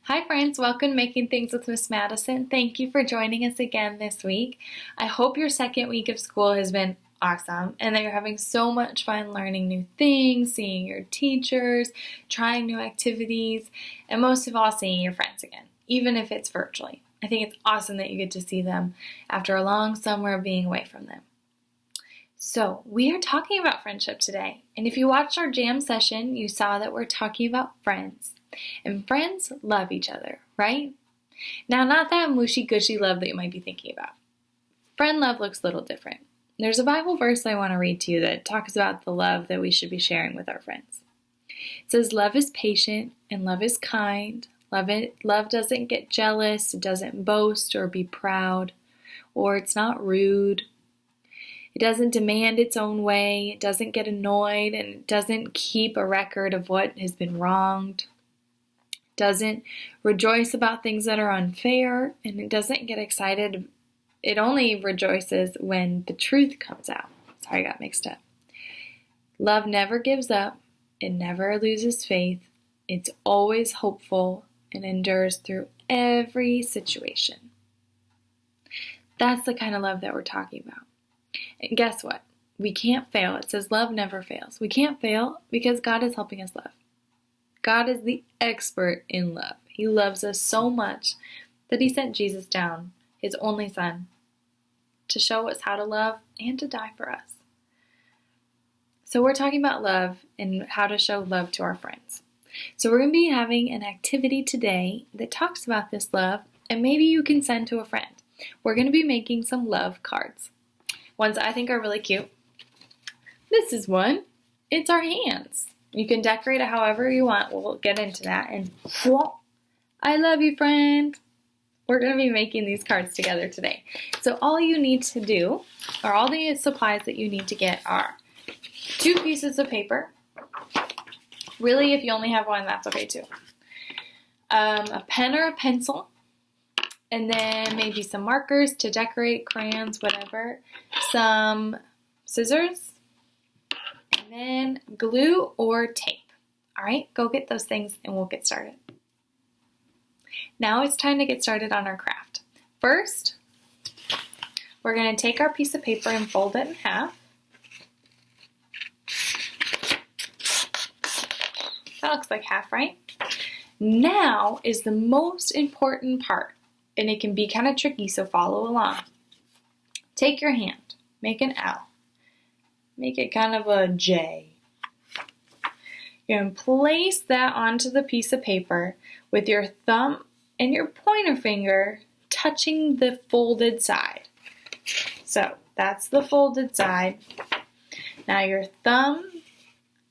Hi friends, welcome to Making Things with Ms. Madison. Thank you for joining us again this week. I hope your second week of school has been awesome and that you're having so much fun learning new things, seeing your teachers, trying new activities, and most of all, seeing your friends again, even if it's virtually. I think it's awesome that you get to see them after a long summer of being away from them. So, we are talking about friendship today, and if you watched our jam session, you saw that we're talking about friends. And friends love each other, right? Now, not that mushy-gushy love that you might be thinking about. Friend love looks a little different. There's a Bible verse I want to read to you that talks about the love that we should be sharing with our friends. It says, love is patient and love is kind. Love doesn't get jealous, it doesn't boast or be proud, or it's not rude. It doesn't demand its own way, it doesn't get annoyed, and it doesn't keep a record of what has been wronged. Doesn't rejoice about things that are unfair, and it doesn't get excited. It only rejoices when the truth comes out. Sorry, I got mixed up. Love never gives up. It never loses faith. It's always hopeful and endures through every situation. That's the kind of love that we're talking about. And guess what? We can't fail. It says love never fails. We can't fail because God is helping us love. God is the expert in love. He loves us so much that He sent Jesus down, His only Son, to show us how to love and to die for us. So we're talking about love and how to show love to our friends. So we're going to be having an activity today that talks about this love, and maybe you can send to a friend. We're going to be making some love cards. Ones I think are really cute. This is one. It's our hands. You can decorate it however you want. We'll get into that. And whoa, I love you, friend. We're going to be making these cards together today. So all you need to do, or all the supplies that you need to get are 2 pieces of paper. Really, if you only have one, that's okay too. A pen or a pencil. And then maybe some markers to decorate, crayons, whatever. Some scissors. And then glue or tape. All right, go get those things and we'll get started. Now it's time to get started on our craft. First, we're going to take our piece of paper and fold it in half. That looks like half, right? Now is the most important part, and it can be kind of tricky, so follow along. Take your hand, make an L. Make it kind of a J. You're going to place that onto the piece of paper with your thumb and your pointer finger touching the folded side. So that's the folded side. Now your thumb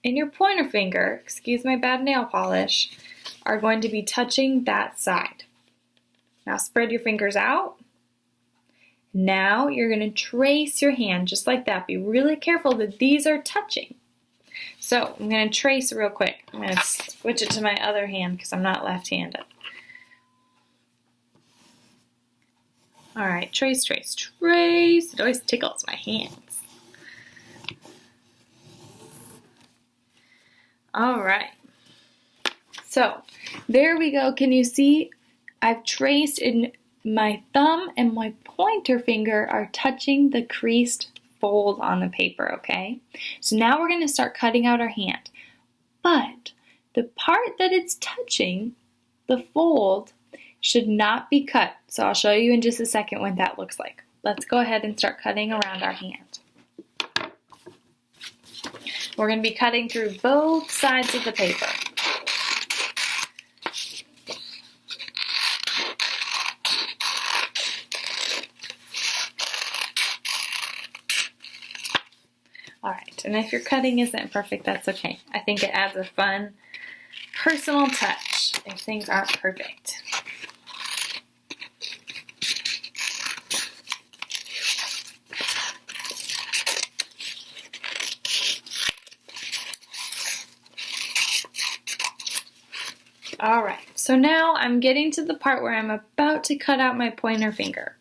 and your pointer finger, excuse my bad nail polish, are going to be touching that side. Now spread your fingers out. Now you're going to trace your hand just like that. Be really careful that these are touching. So I'm going to trace real quick. I'm going to switch it to my other hand because I'm not left-handed. All right, trace, trace, trace. It always tickles my hands. All right. So there we go. Can you see? I've traced in my thumb and my pointer finger are touching the creased fold on the paper, okay? So now we're going to start cutting out our hand. But the part that it's touching, the fold, should not be cut. So I'll show you in just a second what that looks like. Let's go ahead and start cutting around our hand. We're going to be cutting through both sides of the paper. Alright, and if your cutting isn't perfect, that's okay. I think it adds a fun, personal touch if things aren't perfect. Alright, so now I'm getting to the part where I'm about to cut out my pointer finger.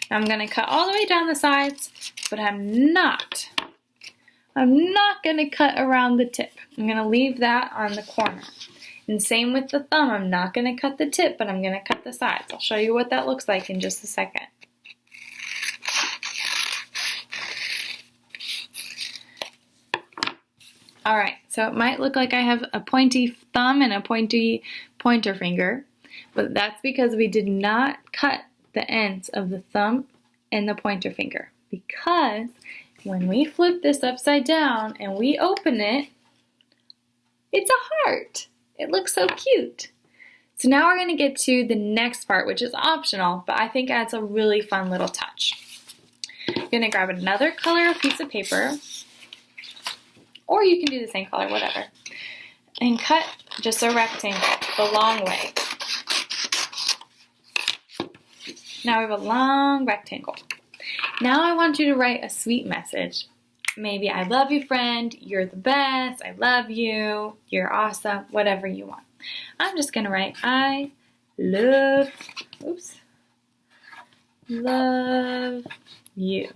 I'm going to cut all the way down the sides, but I'm not going to cut around the tip. I'm going to leave that on the corner. And same with the thumb. I'm not going to cut the tip, but I'm going to cut the sides. I'll show you what that looks like in just a second. All right, so it might look like I have a pointy thumb and a pointy pointer finger, but that's because we did not cut the ends of the thumb and the pointer finger. Because when we flip this upside down and we open it, it's a heart. It looks so cute. So now we're going to get to the next part, which is optional, but I think adds a really fun little touch. You're going to grab another color piece of paper, or you can do the same color, whatever, and cut just a rectangle the long way. Now we have a long rectangle. Now I want you to write a sweet message. Maybe I love you, friend, you're the best, I love you, you're awesome, whatever you want. I'm just going to write I love you.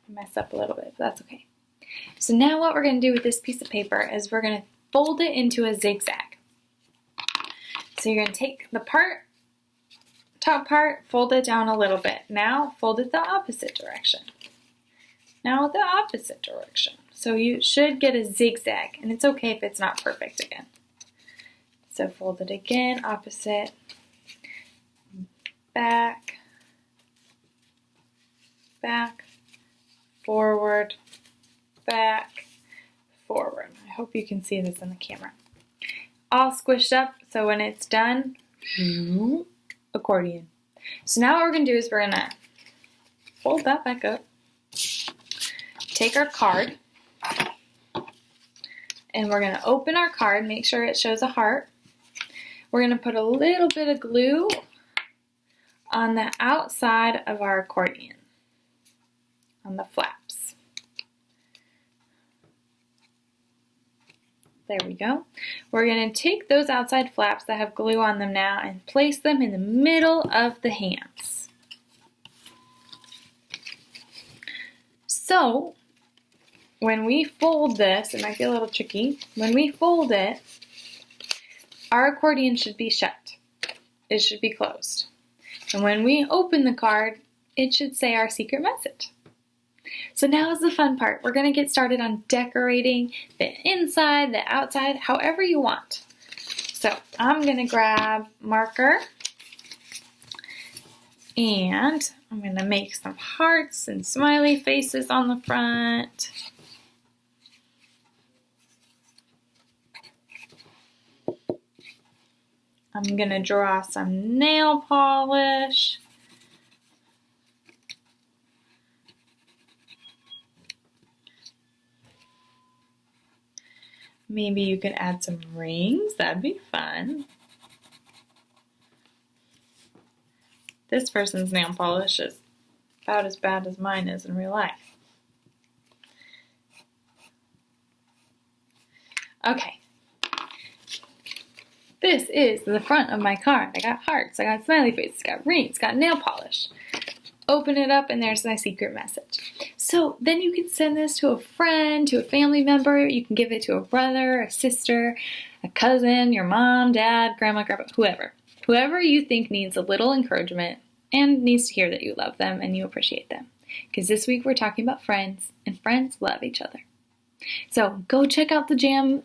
Mess up a little bit, but that's okay. So now what we're going to do with this piece of paper is we're going to fold it into a zigzag. So you're going to take the top part, fold it down a little bit. Now fold it the opposite direction. Now the opposite direction. So you should get a zigzag, and it's okay if it's not perfect again. So fold it again, opposite, back, back, forward, back, forward. I hope you can see this in the camera. All squished up, so when it's done, accordion. So now what we're going to do is we're going to fold that back up, take our card, and we're going to open our card, make sure it shows a heart. We're going to put a little bit of glue on the outside of our accordion, on the flaps. There we go. We're going to take those outside flaps that have glue on them now and place them in the middle of the hands. So, when we fold this, it might be a little tricky, when we fold it, our accordion should be shut. It should be closed. And when we open the card, it should say our secret message. So now is the fun part. We're going to get started on decorating the inside, the outside, however you want. So I'm going to grab marker and I'm going to make some hearts and smiley faces on the front. I'm going to draw some nail polish. Maybe you could add some rings. That'd be fun. This person's nail polish is about as bad as mine is in real life. Okay. This is the front of my card. I got hearts, I got smiley faces, got rings, got nail polish. Open it up and there's my secret message. So then you can send this to a friend, to a family member. You can give it to a brother, a sister, a cousin, your mom, dad, grandma, grandpa, whoever. Whoever you think needs a little encouragement and needs to hear that you love them and you appreciate them. Because this week we're talking about friends, and friends love each other. So go check out the jam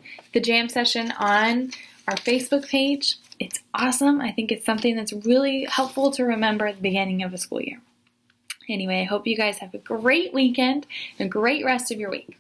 session on our Facebook page. It's awesome. I think it's something that's really helpful to remember at the beginning of a school year. Anyway, I hope you guys have a great weekend and a great rest of your week.